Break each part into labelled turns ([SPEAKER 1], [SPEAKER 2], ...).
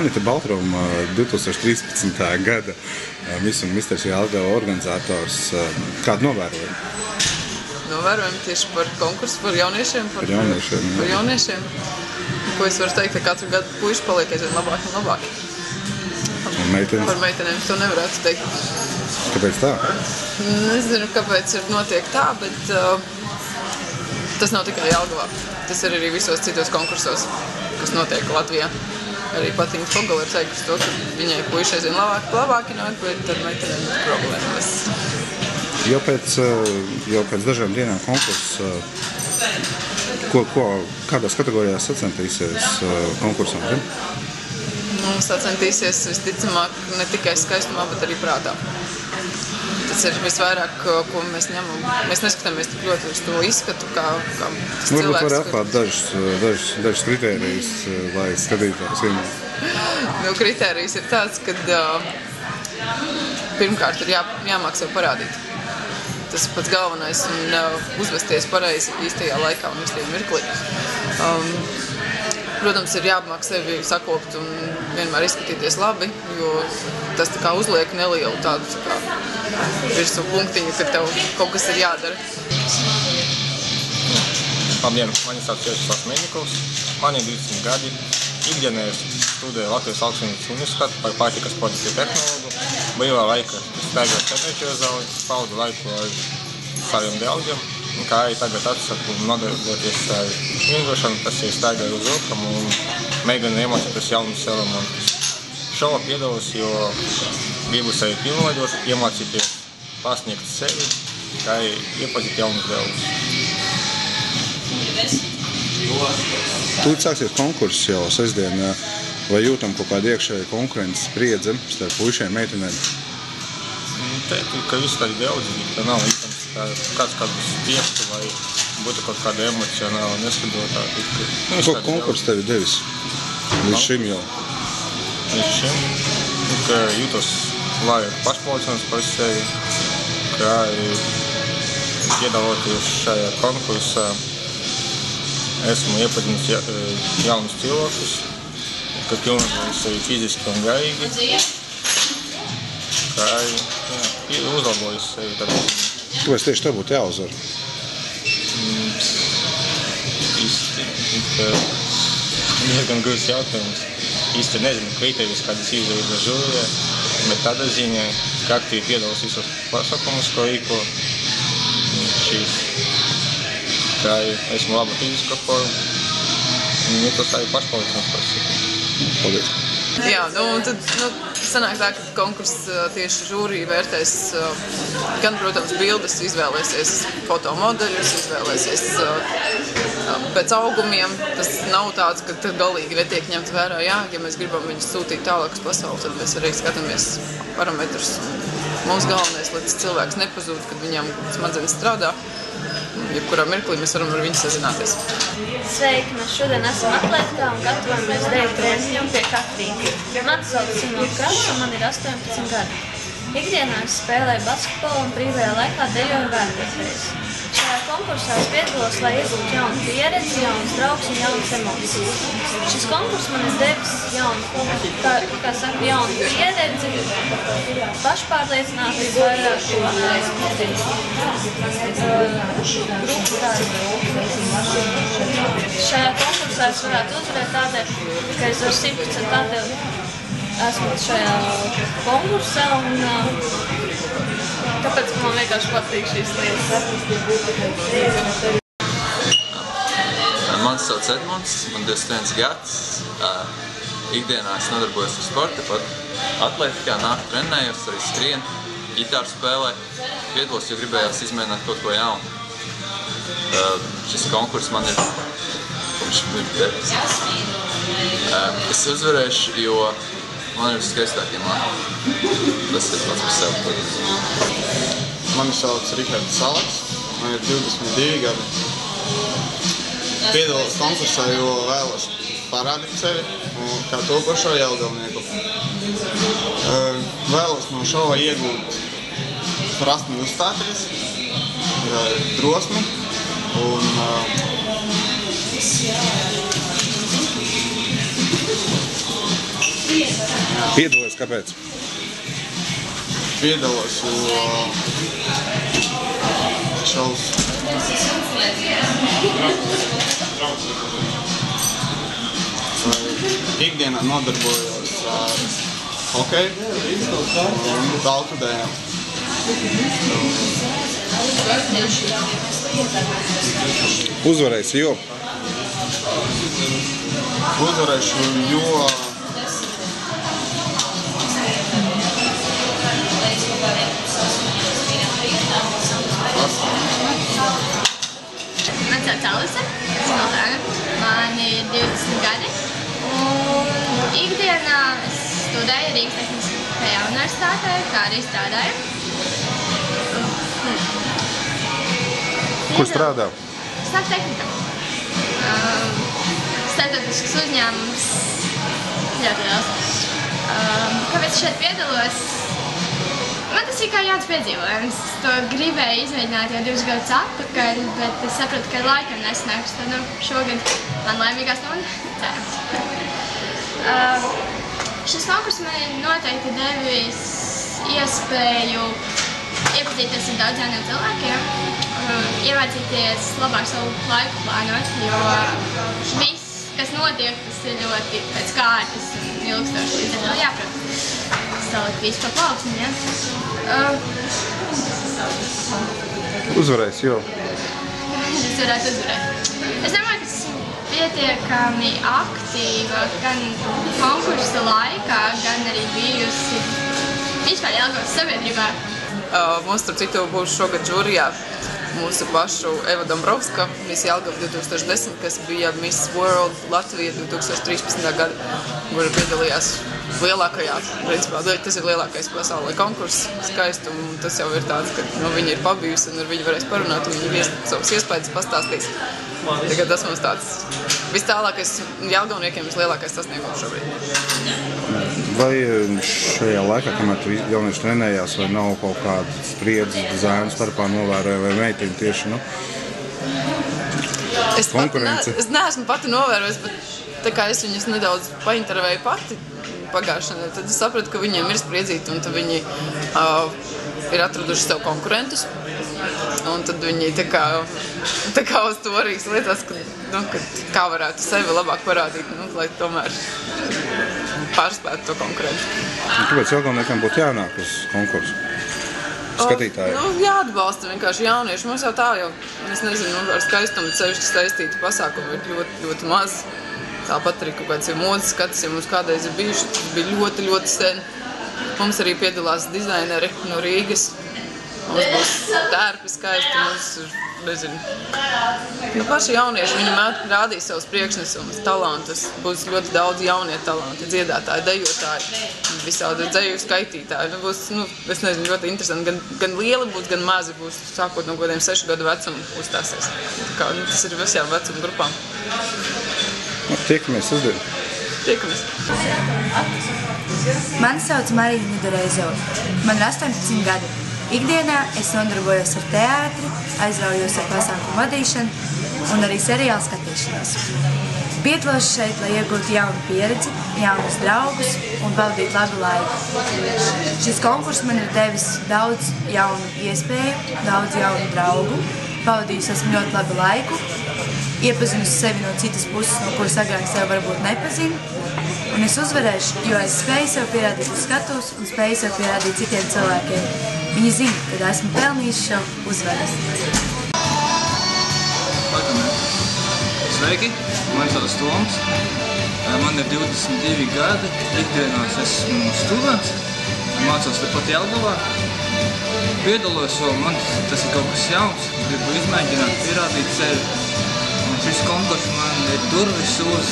[SPEAKER 1] Anita Baltruma, 2013. gada Miss un Misters Jelgava organizators. Kādu novērojumu?
[SPEAKER 2] Novērojumu tieši par konkursu, par jauniešiem.
[SPEAKER 1] Par jauniešiem.
[SPEAKER 2] Ko es varu teikt, ka katru gadu puiši paliek aizvien labāk un labāk.
[SPEAKER 1] Un meitenes?
[SPEAKER 2] Par meitenēm to nevarētu teikt.
[SPEAKER 1] Kāpēc tā?
[SPEAKER 2] Nezinu, kāpēc notiek tā, bet tas nav tikai Jelgavā. Tas ir arī visos citos konkursos, kas notiek Latvijā. Arī pat Inga Fogala ir teikusi to, ka viņai puiši aizvien labāki nāk, bet ar meitenēm ir problēmas.
[SPEAKER 1] Jau pēc dažām dienām konkurss, kādās kategorijās sacentīsies konkursam?
[SPEAKER 2] Sacentīsies visticamāk ne tikai skaistumā, bet arī prātā. Tas ir visvairāk, ko mēs ņemam. Mēs neskatāmies tik ļoti uz to izskatu, kā tas cilvēks.
[SPEAKER 1] Varbūt var atklāt dažus kritērijus, lai skatītājs vienmēr.
[SPEAKER 2] Kritērijs ir tāds, ka pirmkārt ir jāmāk sev parādīt. Tas pats galvenais un uzvesties pareizi īstajā laikā un īstajā mirklī. Protams, ir jāmāk sevi sakopt un vienmēr izskatīties labi, jo tas tā kā uzliek nelielu tādu tā kā virsmu punktiņu, ka tev kaut kas ir jādara.
[SPEAKER 3] Labdien, mani sauc Vjačeslavs Meļņikovs, man ir 20 gadi. Ikdienā es studēju Latvijas Augstsavienības universitāti par pārtikas produktu tehnologu. Brīvā laika staigāju treniņu zāli, pavadu laiku ar saviem draugiem, kā arī tagad atsaku nodarboties ar vingrošanu, tas ir staigāju uz rokam un mēģinu iemācīties jaunus elementus. Šovā piedalos, jo gribu sevi pilnveidot, iemācīties pasniegt sevi, kā arī iepazīt jaunus draugus.
[SPEAKER 1] Tūlīt sāksies konkurss jau sestdien. Vai jūtam kaut kādu iekšēju konkurences spriedzi starp puišiem un meitenēm?
[SPEAKER 3] Teiktu, ka viss tādi draudzīgi, ka nav īstams kāds kādu spieštu vai būtu kaut kāda emocionāla neskatotā.
[SPEAKER 1] Ko konkurss tevi devis līdz šim jau?
[SPEAKER 3] Līdz šim, ka jūtos vajag pašpaucams par sevi, kā piedaloties šajā konkursā. Esmu iepazinis jaunus cilvēkus, ka pilnveidojos sevi fiziski un garīgi, kā arī uzlabojos sevi.
[SPEAKER 1] Kāpēc tieši tev būtu jāuzvar?
[SPEAKER 3] Īsti, diezgan grūts jautājums. Īsti nezinu kriterijus, kādas izdarīja žūrijā, bet tādā ziņā, ka aktīvi piedalos visos pasākumus, ko rīko. Kā esmu laba fiziska forma, un jūtos arī pašpaucams par sevi.
[SPEAKER 1] Paldies.
[SPEAKER 2] Jā, tad sanāk tā, ka konkurss tieši žūrija vērtēs gan, protams, bildes, izvēlēsies fotomodeļus, izvēlēsies pēc augumiem. Tas nav tāds, ka galīgi netiek ņemt vērā. Jā, ja mēs gribam viņus sūtīt tālāk uz pasauli, tad mēs arī skatāmies parametrus. Mūsu galvenais, lai tas cilvēks nepazūd, kad viņam smadzenes strādā. Jebkurā mirklī mēs varam ar viņu sazināties.
[SPEAKER 4] Sveiki, mēs šodien esam atletikā un gatavojamies dēļ treniņam pie Katrīna. Mani sauc Simona Kraus un man ir 18 gadi. Ikdienā es spēlēju basketbolu un brīvajā laikā dejoju vērtētājs. Šajā konkursā es piedalos, lai iegūtu jaunu pieredzi, jaunus draugus un jaunas emocijas. Šis konkurss man ir devis jaunu pieredzi, pašpārliecinātību vairāk un grupu darbu. Šajā konkursā es varētu uzvarēt tādēļ, ka es ar 100% atdevi esmu šajā konkursā un tāpēc man vienkārši patīk šīs lietas.
[SPEAKER 5] Mani sauc Edmunds, man 21 gads. Ikdienā es nodarbojos ar sportu, atletikā, nāku trenējos, arī skrienu, ģitāru spēlēju. Piedalos, jo gribējās izmēģināt kaut ko jaunu. Šis konkurss man ir devis. Es uzvarēšu, jo man ir skaistākie māki. Tas ir pats par sevi.
[SPEAKER 6] Mani sauc Rihards Salaks, man ir 22 gadi. Piedalos konkursā, jo vēlos parādīt sevi kā topošo jelgavnieku. Vēlos no šova iegūt prasmi uzstāties, drosmi un
[SPEAKER 1] Piedalies, kāpēc?
[SPEAKER 6] Piedalos, jo šaus. Ikdienā nodarbojos ar hokeju un velkudējiem.
[SPEAKER 1] Uzvarēsi, jo?
[SPEAKER 6] Uzvarēšu, jo
[SPEAKER 4] Man sauc Alise, man ir 20 gadi, un ikdienā es studēju Rīgas Tehniskajā universitātē, kā arī strādāju.
[SPEAKER 1] Kur strādā?
[SPEAKER 4] Sāk tehnika. Starptautisks uzņēmums ļoti liels. Kāpēc šeit piedalos? Man tas ir kā jauns piedzīvojums. Es to gribēju izmēģināt jau 2 gadus atpakaļ, bet es sapratu, ka laikam nesanāks. Tad šogad man laimīgā stunda cerams. Šis konkurss man ir noteikti devis iespēju iepazīties ar daudz jauniem cilvēkiem, iemācīties labāk savu laiku plānot, jo viss, kas notiek, tas ir ļoti pēc kārtas un ilgstoši, līdz ar to jāprot salikt visu pa plauksni, ja?
[SPEAKER 1] Uzvarēsi, jo?
[SPEAKER 4] Es varētu uzvarēt. Es domāju, ka esmu pietiekami aktīva gan konkursa laikā, gan arī bijusi vispār Jelgavas sabiedrībā.
[SPEAKER 2] Mums, starp citu, būs šogad žūrijā mūsu pašu Eva Dombrovska, Miss Jelgava 2010, kas bija Miss World Latvija 2013. gada, kura piedalījās lielākajā, principā, tas ir lielākais pasaulē konkurss skaistumu, un tas jau ir tāds, ka viņa ir pabijusi un ar viņu varēs parunāt, un viņa savus iespējas pastāstīs. Tagad tas mums tāds vistālākais jelgavniekiem vislielākais sasniegums šobrīd.
[SPEAKER 1] Vai šajā laikā, kamēr tu jaunieši trenējās, vai nav kaut kāda spriedze zēnu starpā novēroja vai meitiņu tieši, konkurence?
[SPEAKER 2] Es neesmu pati novērojis, bet tā kā es viņus nedaudz paintervēju pati pagājušajā nedēļā, tad es sapratu, ka viņiem ir spriedzīti, un tad viņi ir atraduši sev konkurentus. Un tad viņi tā kā uz to arī lietās, ka kā varētu sevi labāk parādīt, lai tomēr pārspētu to konkurentu.
[SPEAKER 1] Kāpēc jelgavniekiem būtu jānāk uz konkursu? Skatītāji?
[SPEAKER 2] Jāatbalsta vienkārši jaunieši. Mums jau tā jau, es nezinu, ar skaistumu sevišķi saistīti pasākumi ir ļoti, ļoti maz. Tāpat arī kaut kāds ir modes skats, ja mums kādreiz ir bijuši, tas bija ļoti, ļoti sen. Mums arī piedalās dizaineri no Rīgas. Mums būs tērpi skaisti, mums ir, nezinu, paši jaunieši, viņi rādīs savus priekšnesumus, talantus, būs ļoti daudz jaunie talanti, dziedātāji, dejotāji, visādi dzeju skaitītāji. Būs, es nezinu, ļoti interesanti, gan lieli būs, gan mazi būs, sākot no godiem 6 gadu vecumu uzstāsies. Tas ir visām vecuma grupām.
[SPEAKER 1] Tiekamies sestdien.
[SPEAKER 2] Tiekamies.
[SPEAKER 7] Mani sauc Marija Nidoreizova. Man ir 18 gadi. Ikdienā es nodarbojos ar teātri, aizraujos ar pasākumu vadīšanu un arī seriālu skatīšanos. Piedalos šeit, lai iegūtu jaunu pieredzi, jaunus draugus un pavadītu labu laiku. Šis konkurss man ir devis daudz jaunu iespēju, daudz jaunu draugu, pavadījusi esmu ļoti labu laiku, iepazinusi sevi no citas puses, no kuras agrāk sev varbūt nepazinu. Un es uzvarēšu, jo es spēju sev pierādīt uz skatuves un spēju sev pierādīt citiem cilvēkiem. Viņi zina, ka esmu pelnījis šo uzvaras.
[SPEAKER 8] Sveiki, mani sauc Toms. Man ir 22 gadi, ikdienās esmu students, mācos tepat Jelgavā. Piedalos, jo man tas ir kaut kas jauns, gribu izmēģināt, pierādīt sevi. Un šis konkurss man ir durvis uz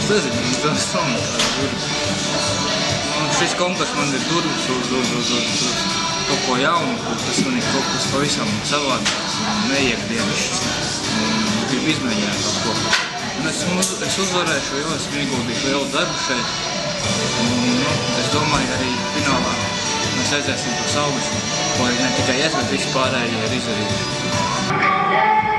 [SPEAKER 8] es nezinu, tas un šis konkurss man ir durvis uz kaut ko jaunu, tas man ir kaut kas pavisam savādāks un neiekdienišs. Gribu izmēģināt kaut ko. Un es uzvarēšu, jo esmu ieguldījis lielu darbu šeit. Un, es domāju, arī finālā mēs aiziesim tos augus, ko ne tikai es, bet visi pārējie ir izdarījuši.